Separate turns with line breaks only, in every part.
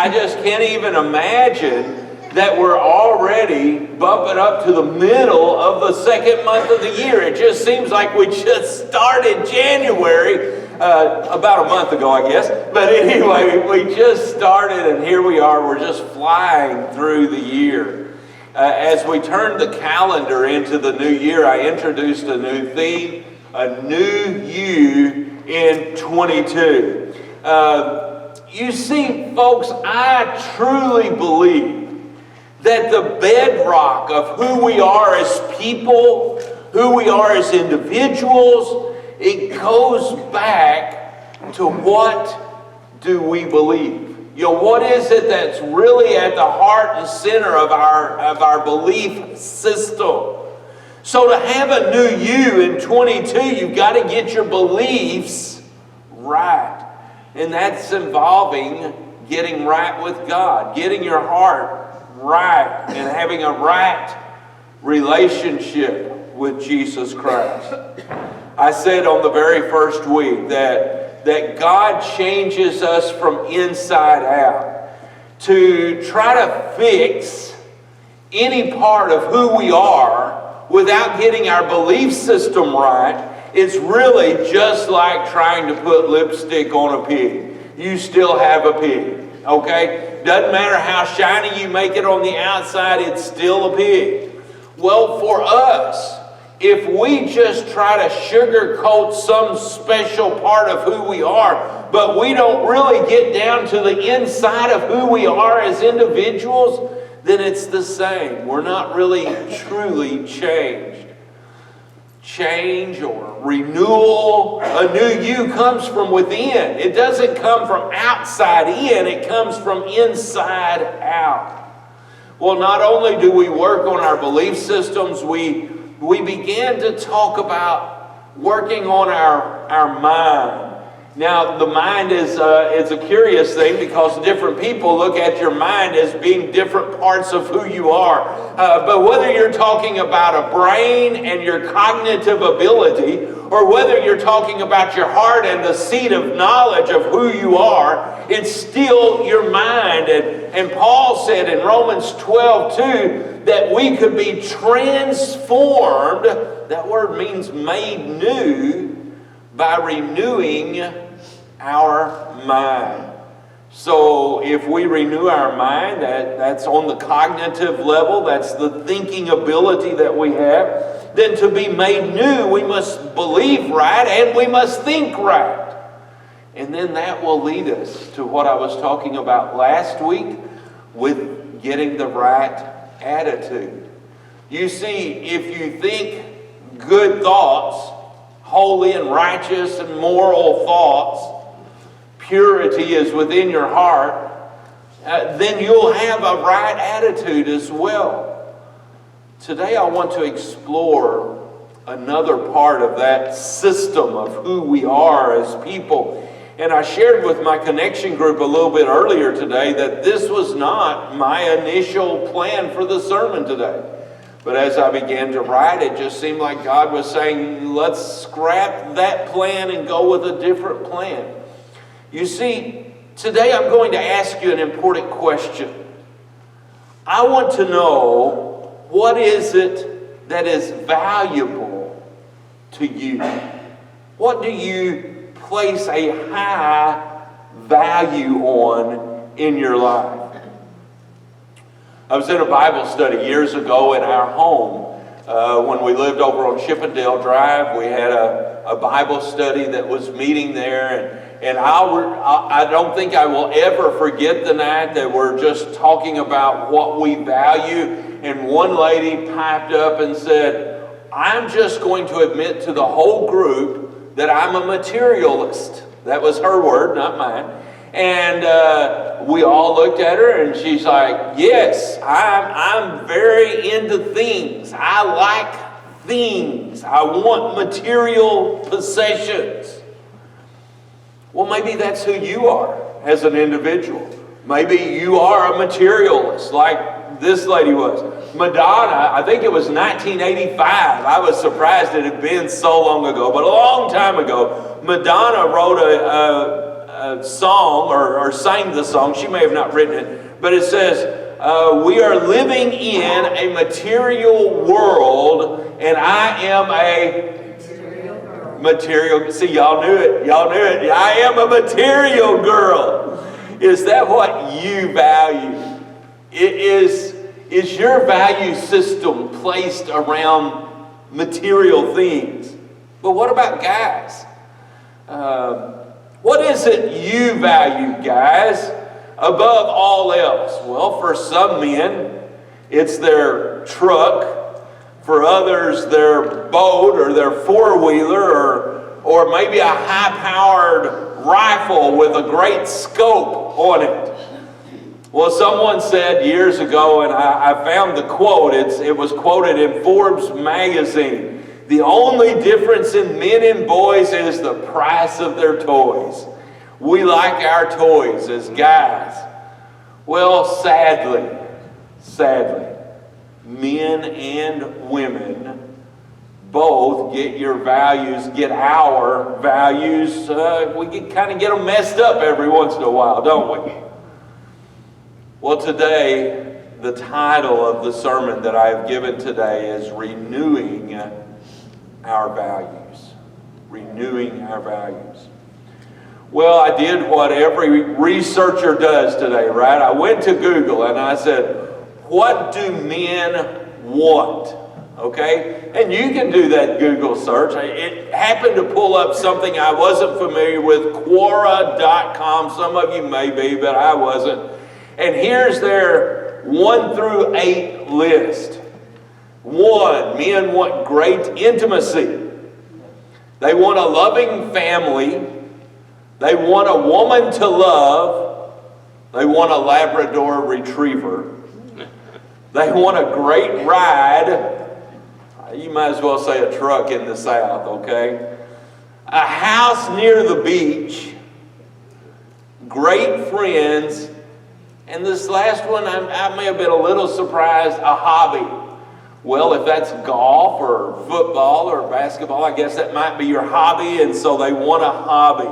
I just can't even imagine that we're already bumping up to the middle of the second month of the year. It just seems like we just started January about a month ago, I guess. But anyway, we just started, and here we are. We're just flying through the year. As we turn the calendar into the new year, I introduced a new theme, a new you in 22. You see, folks, I truly believe that the bedrock of who we are as people, who we are as individuals, it goes back to what do we believe? You know, what is it that's really at the heart and center of our belief system? So to have a new you in 22, you've got to get your beliefs right. And that's involving getting right with God, getting your heart right, and having a right relationship with Jesus Christ. I said on the very first week that God changes us from inside out. To try to fix any part of who we are without getting our belief system right, it's really just like trying to put lipstick on a pig. You still have a pig. Okay? Doesn't matter how shiny you make it on the outside, it's still a pig. Well, for us, if we just try to sugarcoat some special part of who we are, but we don't really get down to the inside of who we are as individuals, then it's the same. We're not really truly changed. Change or renewal, a new you comes from within. It doesn't come from outside in, it comes from inside out. Well, not only do we work on our belief systems, we began to talk about working on our mind. Now, the mind is a curious thing because different people look at your mind as being different parts of who you are. But whether you're talking about a brain and your cognitive ability, or whether you're talking about your heart and the seat of knowledge of who you are, it's still your mind. And Paul said in Romans 12:2 that we could be transformed, that word means made new, by renewing our mind. So if we renew our mind, that's on the cognitive level, that's the thinking ability that we have, then to be made new, we must believe right and we must think right. And then that will lead us to what I was talking about last week with getting the right attitude. You see, if you think good thoughts, holy and righteous and moral thoughts, purity is within your heart, then you'll have a right attitude as well. Today I want to explore another part of that system of who we are as people. And I shared with my connection group a little bit earlier today that this was not my initial plan for the sermon today. But as I began to write, it just seemed like God was saying, let's scrap that plan and go with a different plan. You see, today I'm going to ask you an important question. I want to know, what is it that is valuable to you? What do you place a high value on in your life? I was in a Bible study years ago in our home. When we lived over on Chippendale Drive, we had a Bible study that was meeting there. And I don't think I will ever forget the night that we're just talking about what we value. And one lady piped up and said, I'm just going to admit to the whole group that I'm a materialist. That was her word, not mine. And we all looked at her and she's like, yes, I'm very into things. I like things. I want material possessions. Well, maybe that's who you are as an individual. Maybe you are a materialist like this lady was. Madonna, I think it was 1985. I was surprised it had been so long ago, but a long time ago, Madonna wrote song or sang the song. She may have not written it, but it says, we are living in a material world, and I am a material. See, y'all knew it. Y'all knew it. I am a material girl. Is that what you value? Is your value system placed around material things? But what about guys? What is it you value, guys, above all else? Well, for some men, it's their truck. For others, their boat or their four-wheeler or maybe a high-powered rifle with a great scope on it. Well, someone said years ago, and I found the quote, it was quoted in Forbes magazine, the only difference in men and boys is the price of their toys. We like our toys as guys. Well, sadly, men and women both get our values. We kind of get them messed up every once in a while, don't we? Well, today, the title of the sermon that I have given today is Renewing Our Values. Renewing our values. Well, I did what every researcher does today, right? I went to Google and I said, what do men want? Okay? And you can do that Google search. It happened to pull up something I wasn't familiar with, Quora.com. Some of you may be, but I wasn't. And here's their 1 through 8 list. 1, men want great intimacy. They want a loving family. They want a woman to love. They want a Labrador retriever. They want a great ride. You might as well say a truck in the South, okay? A house near the beach. Great friends. And this last one, I may have been a little surprised, a hobby. Well, if that's golf or football or basketball, I guess that might be your hobby, and so they want a hobby.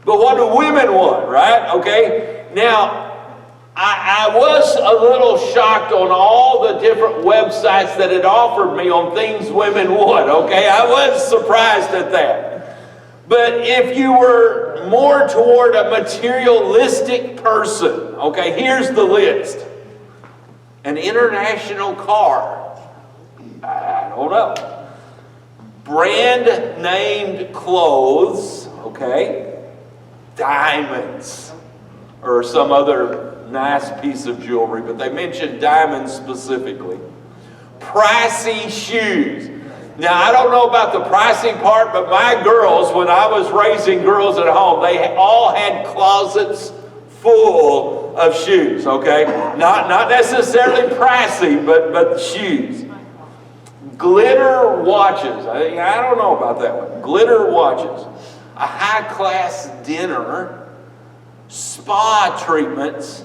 But what do women want, right? Okay? Now, I was a little shocked on all the different websites that it offered me on things women want, okay? I was surprised at that. But if you were more toward a materialistic person, okay, here's the list. An international car. I don't know. Brand named clothes, okay? Diamonds. Or some other nice piece of jewelry, but they mentioned diamonds specifically. Pricey shoes. Now, I don't know about the pricing part, but my girls, when I was raising girls at home, they all had closets full of shoes, okay? Not necessarily pricey, but shoes. Glitter watches. I don't know about that one. Glitter watches. A high-class dinner. Spa treatments.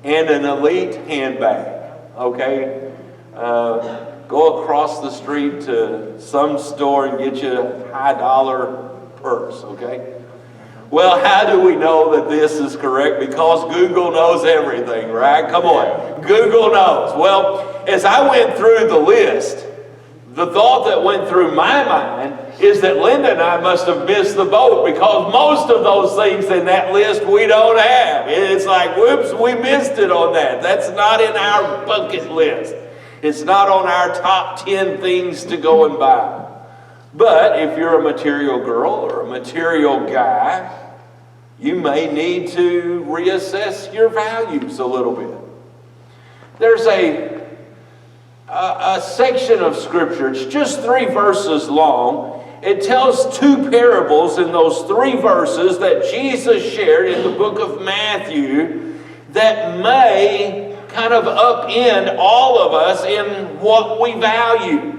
And an elite handbag, okay? Go across the street to some store and get you a high-dollar purse, okay? Well, how do we know that this is correct? Because Google knows everything, right? Come on, Google knows. Well, as I went through the list, the thought that went through my mind is that Linda and I must have missed the boat, because most of those things in that list we don't have. It's like, whoops, we missed it on that. That's not in our bucket list. It's not on our top 10 things to go and buy. But if you're a material girl or a material guy, you may need to reassess your values a little bit. There's a section of Scripture, it's just 3 verses long. It tells 2 parables in those 3 verses that Jesus shared in the book of Matthew that may kind of upend all of us in what we value.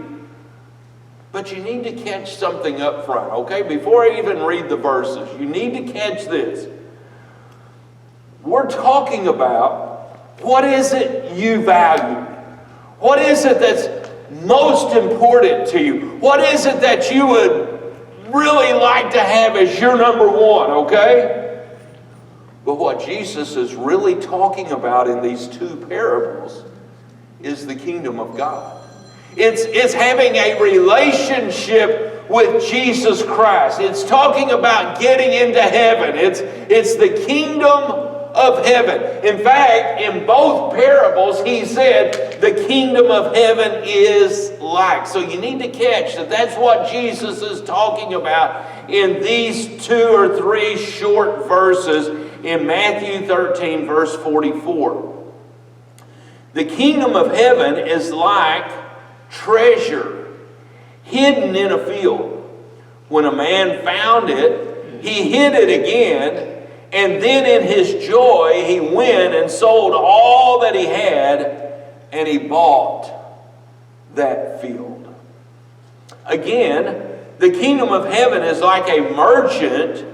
But you need to catch something up front, okay? Before I even read the verses, you need to catch this. We're talking about what is it you value? What is it that's most important to you? What is it that you would really like to have as your number one, okay? But what Jesus is really talking about in these two parables is the kingdom of God. It's having a relationship with Jesus Christ. It's talking about getting into heaven. It's the kingdom of heaven. In fact, in both parables, he said the kingdom of heaven is like. So you need to catch that that's what Jesus is talking about in these 2 or 3 short verses in Matthew 13, verse 44. The kingdom of heaven is like treasure hidden in a field. When a man found it, he hid it again. And then in his joy, he went and sold all that he had, and he bought that field. Again, the kingdom of heaven is like a merchant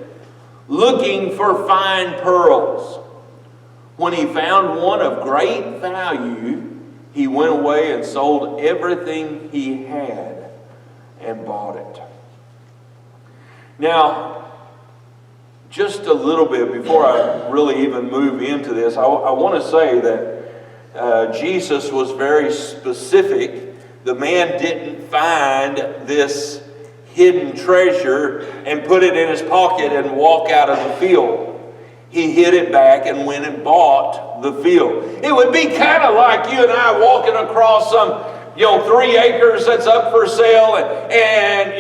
looking for fine pearls. When he found one of great value, he went away and sold everything he had and bought it. Now, just a little bit before I really even move into this, I want to say that Jesus was very specific. The man didn't find this hidden treasure and put it in his pocket and walk out of the field. He hid it back and went and bought the field. It would be kind of like you and I walking across some 3 acres that's up for sale, and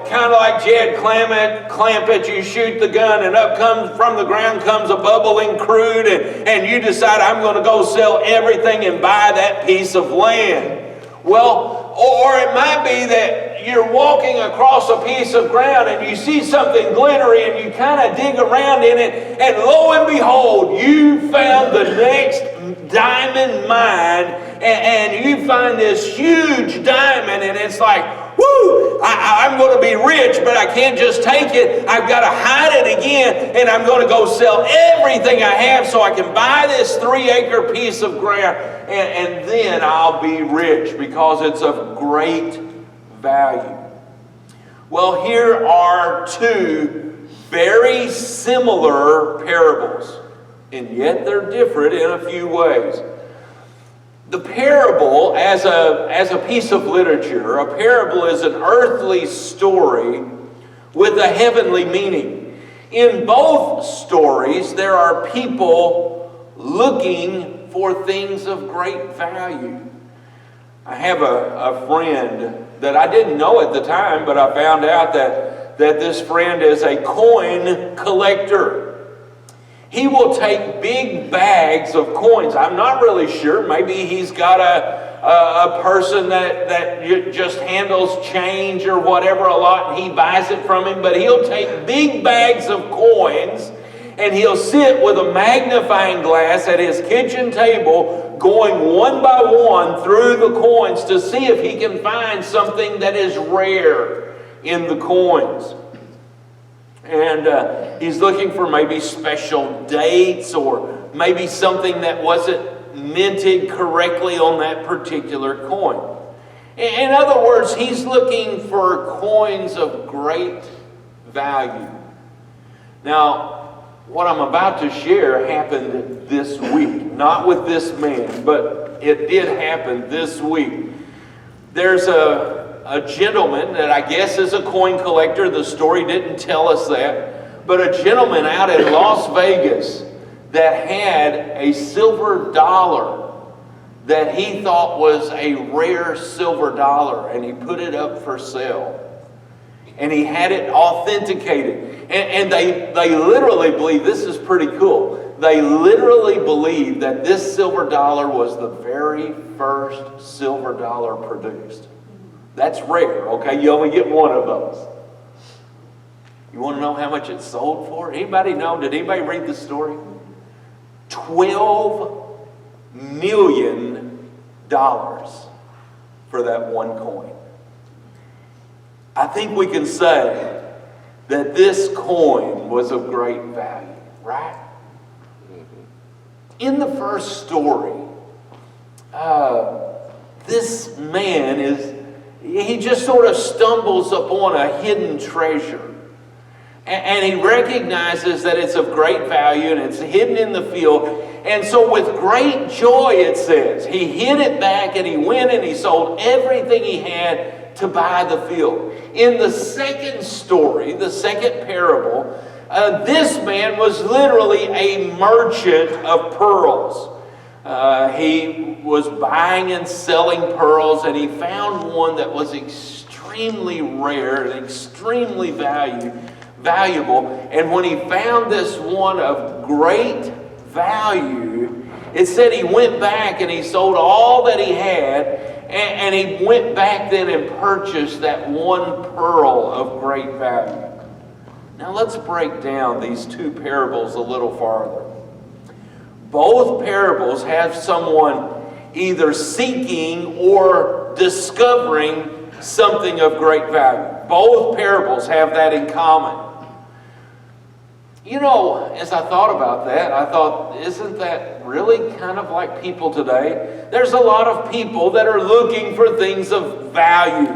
kind of like Jed Clampett, you shoot the gun, and up comes from the ground comes a bubbling crude, and you decide, I'm going to go sell everything and buy that piece of land. Well, or it might be that you're walking across a piece of ground and you see something glittery and you kind of dig around in it, and lo and behold, you found the next diamond mine, and you find this huge diamond, and it's like, whoo, I'm going to be rich, but I can't just take it. I've got to hide it again, and I'm going to go sell everything I have so I can buy this 3-acre piece of ground, and then I'll be rich because it's of great value. Well, here are 2 very similar parables, and yet they're different in a few ways. The parable, as a piece of literature, a parable is an earthly story with a heavenly meaning. In both stories, there are people looking for things of great value. I have a friend that I didn't know at the time, but I found out that this friend is a coin collector. He will take big bags of coins. I'm not really sure. Maybe he's got a person that just handles change or whatever a lot, and he buys it from him. But he'll take big bags of coins, and he'll sit with a magnifying glass at his kitchen table, going one by one through the coins to see if he can find something that is rare in the coins. And he's looking for maybe special dates or maybe something that wasn't minted correctly on that particular coin. In other words, he's looking for coins of great value. Now, what I'm about to share happened this week. Not with this man, but it did happen this week. There's a gentleman that I guess is a coin collector. The story didn't tell us that. But a gentleman out in Las Vegas that had a silver dollar that he thought was a rare silver dollar, and he put it up for sale. And he had it authenticated. And they literally believe, this is pretty cool, they literally believe that this silver dollar was the very first silver dollar produced. That's rare, okay? You only get one of those. You want to know how much it sold for? Anybody know? Did anybody read the story? $12 million for that one coin. I think we can say that this coin was of great value, right? In the first story, this man he just sort of stumbles upon a hidden treasure. And he recognizes that it's of great value and it's hidden in the field. And so with great joy, it says, he hid it back and he went and he sold everything he had to buy the field. In the second story, the second parable, this man was literally a merchant of pearls. He was buying and selling pearls, and he found one that was extremely rare and extremely valuable. And when he found this one of great value, it said he went back and he sold all that he had, and he went back then and purchased that one pearl of great value. Now let's break down these two parables a little farther. Both parables have someone either seeking or discovering something of great value. Both parables have that in common. You know, as I thought about that, I thought, isn't that really kind of like people today? There's a lot of people that are looking for things of value,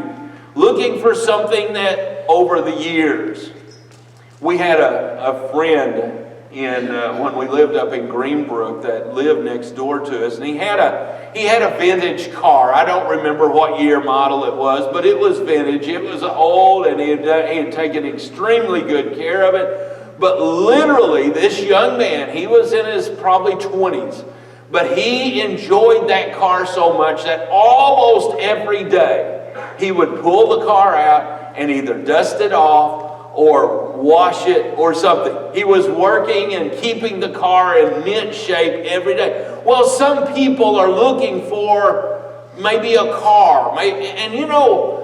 looking for something that over the years. We had a friend when we lived up in Greenbrook that lived next door to us, and he had a vintage car. I don't remember what year model it was, but it was vintage. It was old, and he had taken extremely good care of it. But literally, this young man, he was in his probably 20s, but he enjoyed that car so much that almost every day he would pull the car out and either dust it off or wash it or something. He was working and keeping the car in mint shape every day. Well, some people are looking for maybe a car. And you know,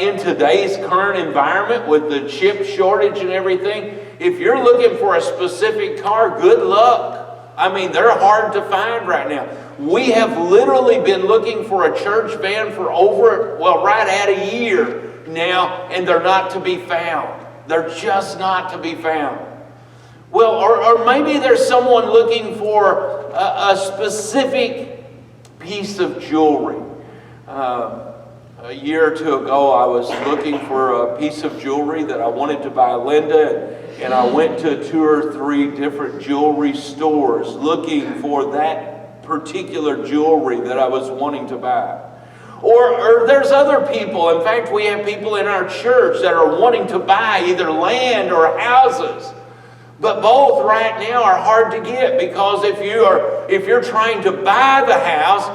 in today's current environment with the chip shortage and everything, if you're looking for a specific car, good luck. I mean, they're hard to find right now. We have literally been looking for a church van for right at a year now, and they're not to be found. They're just not to be found. Well, or maybe there's someone looking for a specific piece of jewelry. A year or two ago, I was looking for a piece of jewelry that I wanted to buy Linda, and I went to 2 or 3 different jewelry stores looking for that particular jewelry that I was wanting to buy. Or there's other people. In fact, we have people in our church that are wanting to buy either land or houses. But both right now are hard to get, because if you're trying to buy the house,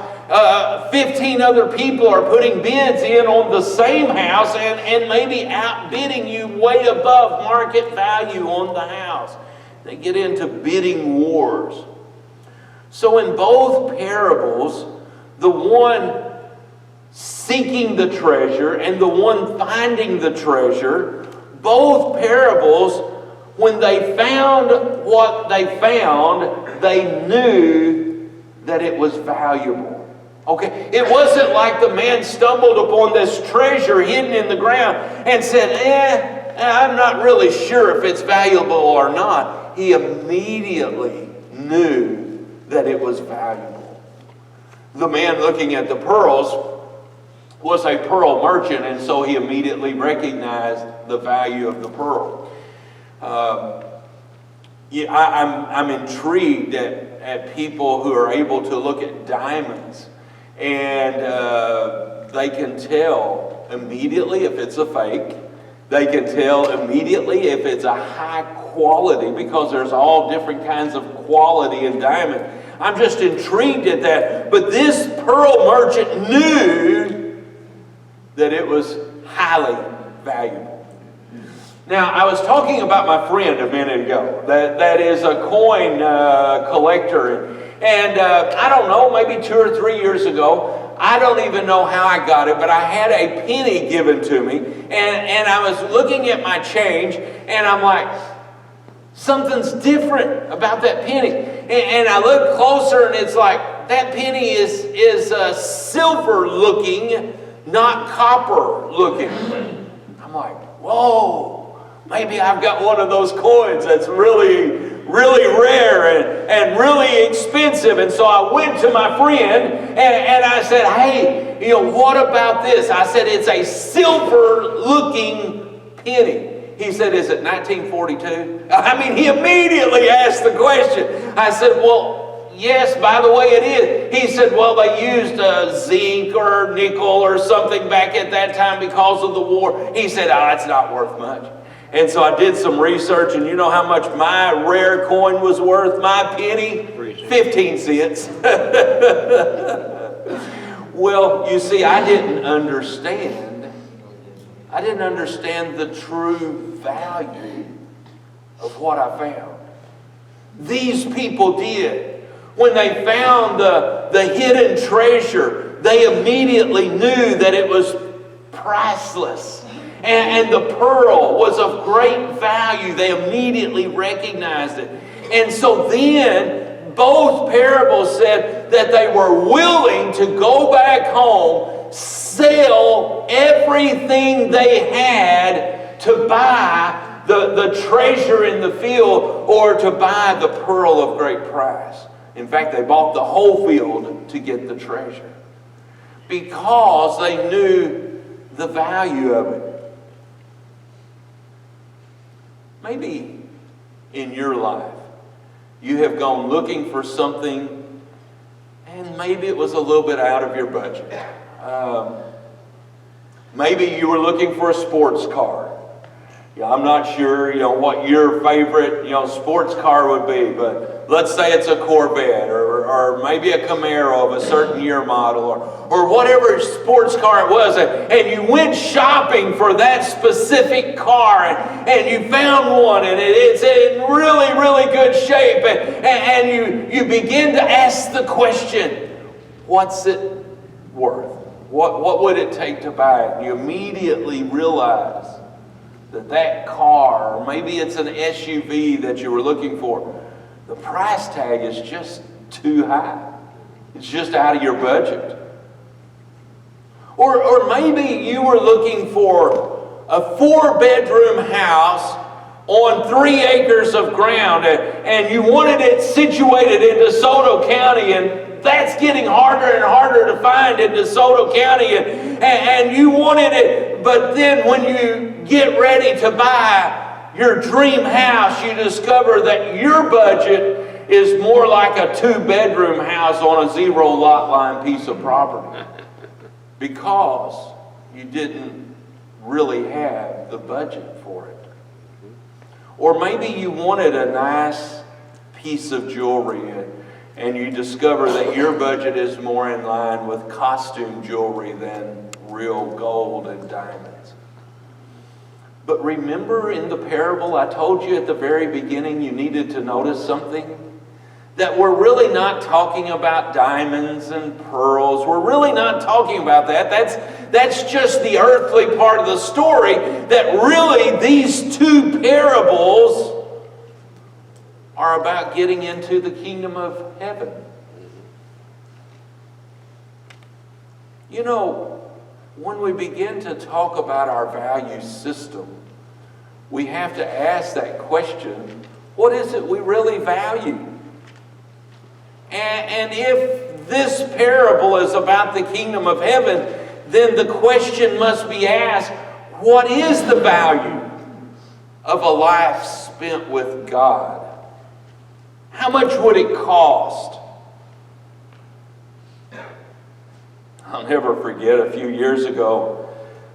15 other people are putting bids in on the same house and maybe outbidding you way above market value on the house. They get into bidding wars. So in both parables, the one seeking the treasure and the one finding the treasure, both parables, when they found what they found, they knew that it was valuable. Okay, it wasn't like the man stumbled upon this treasure hidden in the ground and said, I'm not really sure if it's valuable or not. He immediately knew that it was valuable. The man looking at the pearls was a pearl merchant, and so he immediately recognized the value of the pearl. I'm intrigued at people who are able to look at diamonds, and they can tell immediately if it's a fake. They can tell immediately if it's a high quality, because there's all different kinds of quality in diamond. I'm just intrigued at that. But this pearl merchant knew that it was highly valuable. Now, I was talking about my friend a minute ago that is a coin collector. And I don't know, maybe 2 or 3 years ago, I don't even know how I got it, but I had a penny given to me. And I was looking at my change, and I'm like, something's different about that penny. And I look closer, and it's like, that penny is silver looking, not copper looking. I'm like, whoa, maybe I've got one of those coins that's really really rare and really expensive. And so I went to my friend and I said, hey, what about this? I said, it's a silver-looking penny. He said, is it 1942? I mean, he immediately asked the question. I said, well, yes, by the way, it is. He said, well, they used zinc or nickel or something back at that time because of the war. He said, it's not worth much. And so I did some research, and you know how much my rare coin was worth, my penny? 15 cents. Well, you see, I didn't understand the true value of what I found. These people did. When they found the hidden treasure, they immediately knew that it was priceless. And the pearl was of great value. They immediately recognized it. And so then, both parables said that they were willing to go back home, sell everything they had to buy the treasure in the field or to buy the pearl of great price. In fact, they bought the whole field to get the treasure because they knew the value of it. Maybe in your life, you have gone looking for something and maybe it was a little bit out of your budget. Maybe you were looking for a sports car. I'm not sure, what your favorite, sports car would be, but let's say it's a Corvette or maybe a Camaro of a certain year model or whatever sports car it was, and you went shopping for that specific car and you found one and it's in really, really good shape and you begin to ask the question, what's it worth? What would it take to buy it? And you immediately realize that car, or maybe it's an SUV that you were looking for, the price tag is just too high. It's just out of your budget. Or maybe you were looking for a 4-bedroom house on 3 acres of ground and you wanted it situated in DeSoto County, and that's getting harder and harder to find in DeSoto County, and you wanted it, but then when you get ready to buy your dream house, you discover that your budget is more like a 2-bedroom house on a 0 lot line piece of property because you didn't really have the budget for it. Or maybe you wanted a nice piece of jewelry and you discover that your budget is more in line with costume jewelry than real gold and diamonds. But remember in the parable, I told you at the very beginning you needed to notice something? That we're really not talking about diamonds and pearls. We're really not talking about that. That's just the earthly part of the story. That really these 2 parables are about getting into the kingdom of heaven. When we begin to talk about our value system, we have to ask that question, what is it we really value? And if this parable is about the kingdom of heaven, then the question must be asked, what is the value of a life spent with God? How much would it cost? I'll never forget a few years ago,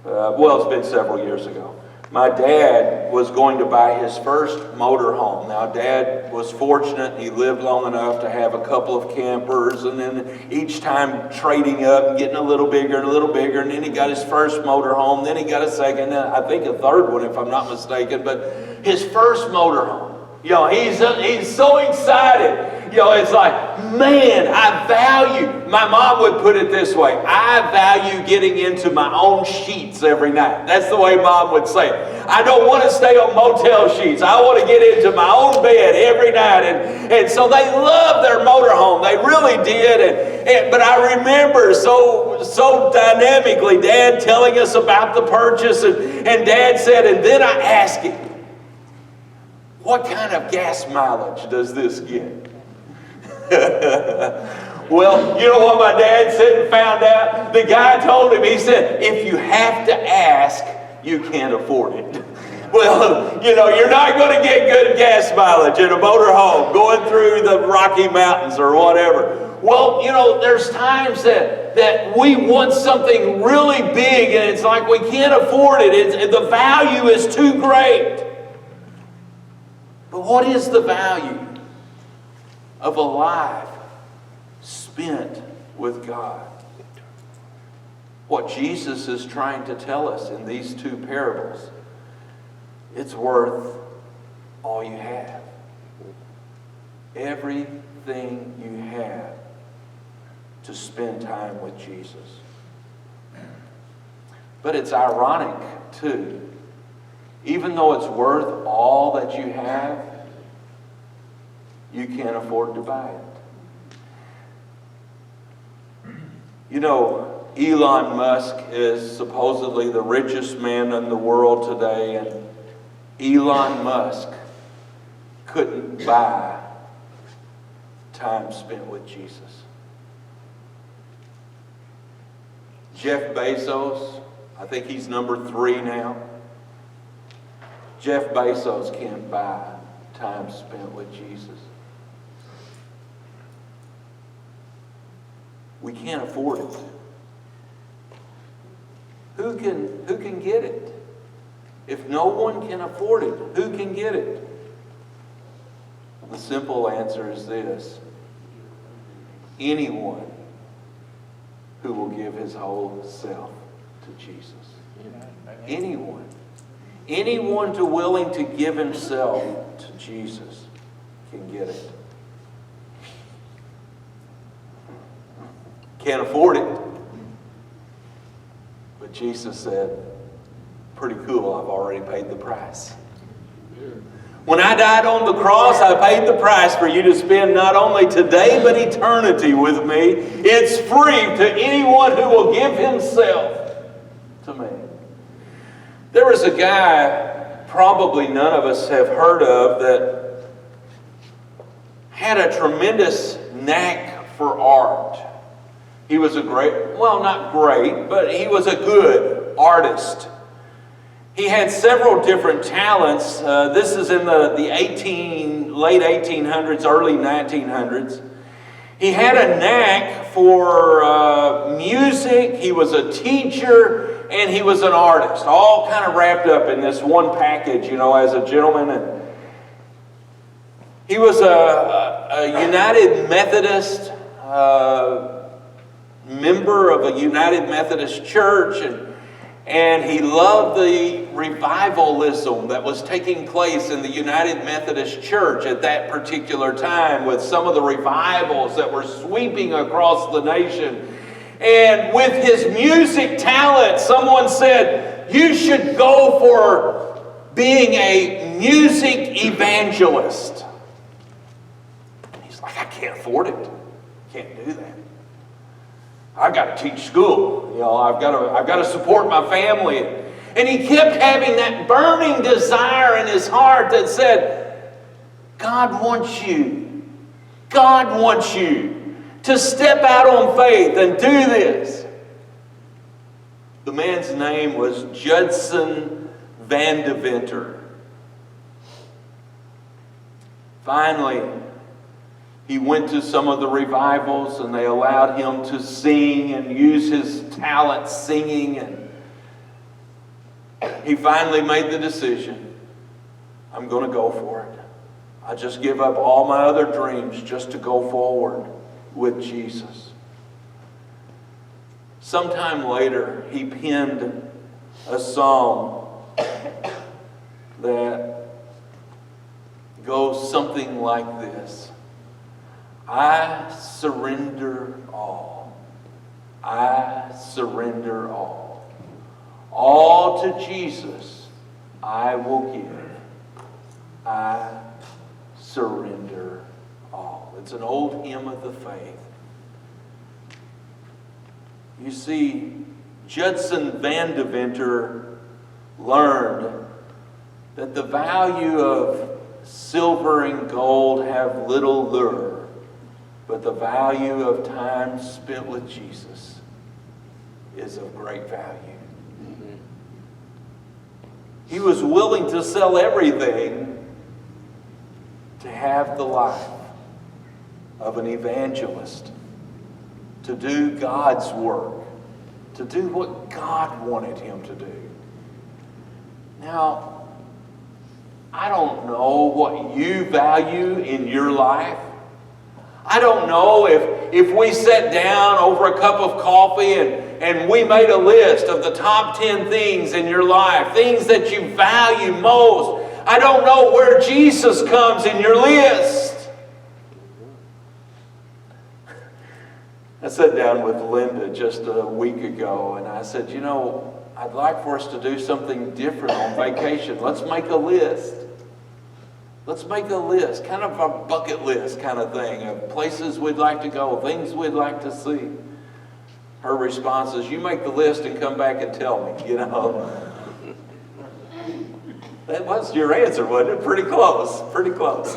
it's been several years ago, my dad was going to buy his first motorhome. Now, Dad was fortunate. He lived long enough to have a couple of campers, and then each time trading up and getting a little bigger and a little bigger, and then he got his first motorhome, then he got a second, and I think a third one if I'm not mistaken, but his first motorhome. He's so excited. It's like, man, I value, my mom would put it this way, I value getting into my own sheets every night. That's the way Mom would say it. I don't want to stay on motel sheets. I want to get into my own bed every night. And so they loved their motorhome. They really did. But I remember so dynamically Dad telling us about the purchase. And Dad said, and then I asked him, what kind of gas mileage does this get? Well, you know what my dad said and found out? The guy told him, he said, if you have to ask, you can't afford it. Well, you know, you're not going to get good gas mileage in a motorhome going through the Rocky Mountains or whatever. Well, you know, there's times that we want something really big and it's like we can't afford it. The value is too great. But what is the value of a life spent with God? What Jesus is trying to tell us in these two parables, it's worth all you have. Everything you have to spend time with Jesus. But it's ironic, too. Even though it's worth all that you have, you can't afford to buy it. You know, Elon Musk is supposedly the richest man in the world today, and Elon Musk couldn't buy time spent with Jesus. Jeff Bezos, I think he's number 3 now. Jeff Bezos can't buy time spent with Jesus. We can't afford it. Who can get it? If no one can afford it, who can get it? The simple answer is this: anyone who will give his whole self to Jesus. Anyone. Anyone willing to give himself to Jesus can get it. Can't afford it. But Jesus said, pretty cool, I've already paid the price. When I died on the cross, I paid the price for you to spend not only today, but eternity with me. It's free to anyone who will give himself to me. There was a guy, probably none of us have heard of, that had a tremendous knack for art. He was a great, well, not great, but he was a good artist. He had several different talents. This is in the late 1800s, early 1900s. He had a knack for music. He was a teacher, and he was an artist, all kind of wrapped up in this one package, you know, as a gentleman. And he was a United Methodist member of a United Methodist church, and he loved the revivalism that was taking place in the United Methodist Church at that particular time, with some of the revivals that were sweeping across the nation. And with his music talent, someone said, you should go for being a music evangelist. He's like, I can't afford it. Can't do that. I've got to teach school. You know, I've got to support my family. And he kept having that burning desire in his heart that said, God wants you. God wants you to step out on faith and do this. The man's name was Judson Van Deventer. Finally, he went to some of the revivals, and they allowed him to sing and use his talent singing. And he finally made the decision, I'm going to go for it. I just give up all my other dreams just to go forward with Jesus. Sometime later, he penned a song that goes something like this. I surrender all. I surrender all. All to Jesus I will give. I surrender all. It's an old hymn of the faith. You see, Judson Van Deventer learned that the value of silver and gold have little lure, but the value of time spent with Jesus is of great value. He was willing to sell everything to have the life of an evangelist, to do God's work, to do what God wanted him to do. Now, I don't know what you value in your life. I don't know if we sat down over a cup of coffee and we made a list of the top 10 things in your life, things that you value most. I don't know where Jesus comes in your list. I sat down with Linda just a week ago and I said, you know, I'd like for us to do something different on vacation. Let's make a list. Let's make a list, kind of a bucket list kind of thing of places we'd like to go, things we'd like to see. Her response is, you make the list and come back and tell me, you know. That was your answer, wasn't it? Pretty close, pretty close.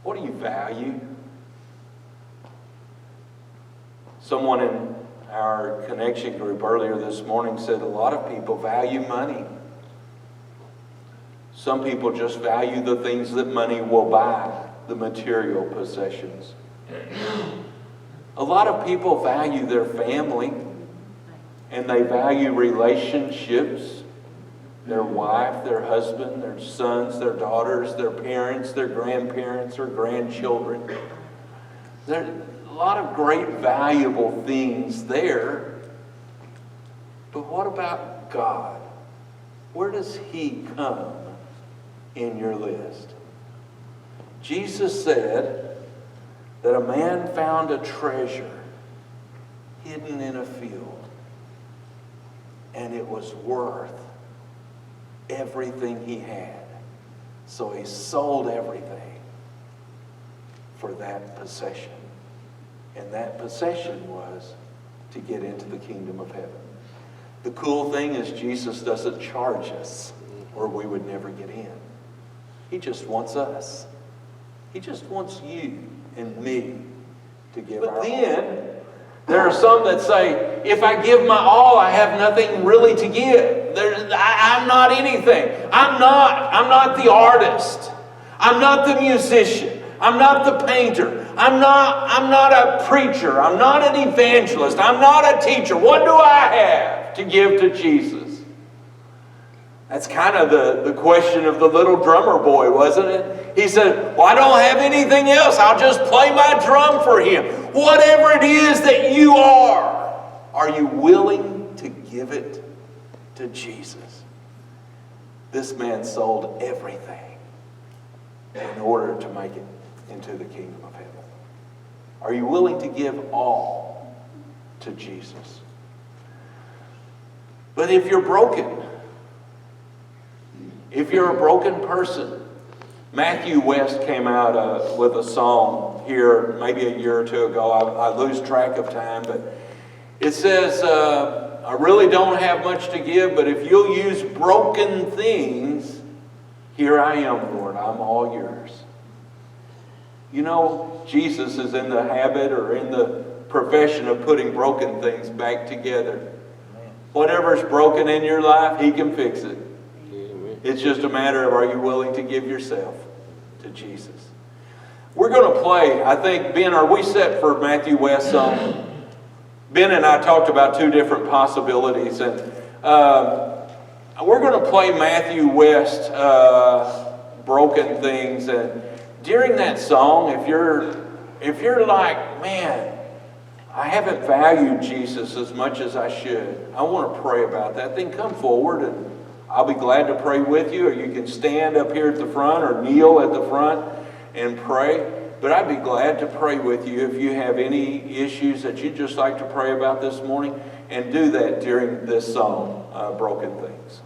What do you value? Someone in our connection group earlier this morning said a lot of people value money. Some people just value the things that money will buy, the material possessions. A lot of people value their family, and they value relationships, their wife, their husband, their sons, their daughters, their parents, their grandparents, or grandchildren. There's a lot of great valuable things there. But what about God? Where does He come in your list? Jesus said that a man found a treasure hidden in a field, and it was worth everything he had. So he sold everything for that possession. And that possession was to get into the kingdom of heaven. The cool thing is Jesus doesn't charge us, or we would never get in. He just wants us. He just wants you and me to give our all. But then, there are some that say, if I give my all, I have nothing really to give. I'm not anything. I'm not the artist. I'm not the musician. I'm not the painter. I'm not a preacher. I'm not an evangelist. I'm not a teacher. What do I have to give to Jesus? That's kind of the question of the little drummer boy, wasn't it? He said, well, I don't have anything else. I'll just play my drum for Him. Whatever it is that you are you willing to give it to Jesus? This man sold everything in order to make it into the kingdom of heaven. Are you willing to give all to Jesus? But if you're broken, if you're a broken person, Matthew West came out with a song here maybe a year or two ago. I lose track of time, but it says, I really don't have much to give, but if you'll use broken things, here I am, Lord, I'm all yours. You know, Jesus is in the habit or in the profession of putting broken things back together. Whatever's broken in your life, He can fix it. It's just a matter of, are you willing to give yourself to Jesus? We're going to play, I think, Ben, are we set for Matthew West's song? Ben and I talked about two different possibilities, and we're going to play Matthew West, Broken Things. And during that song, if you're like, man, I haven't valued Jesus as much as I should, I want to pray about that, then come forward and I'll be glad to pray with you, or you can stand up here at the front or kneel at the front and pray. But I'd be glad to pray with you if you have any issues that you'd just like to pray about this morning, and do that during this song, Broken Things.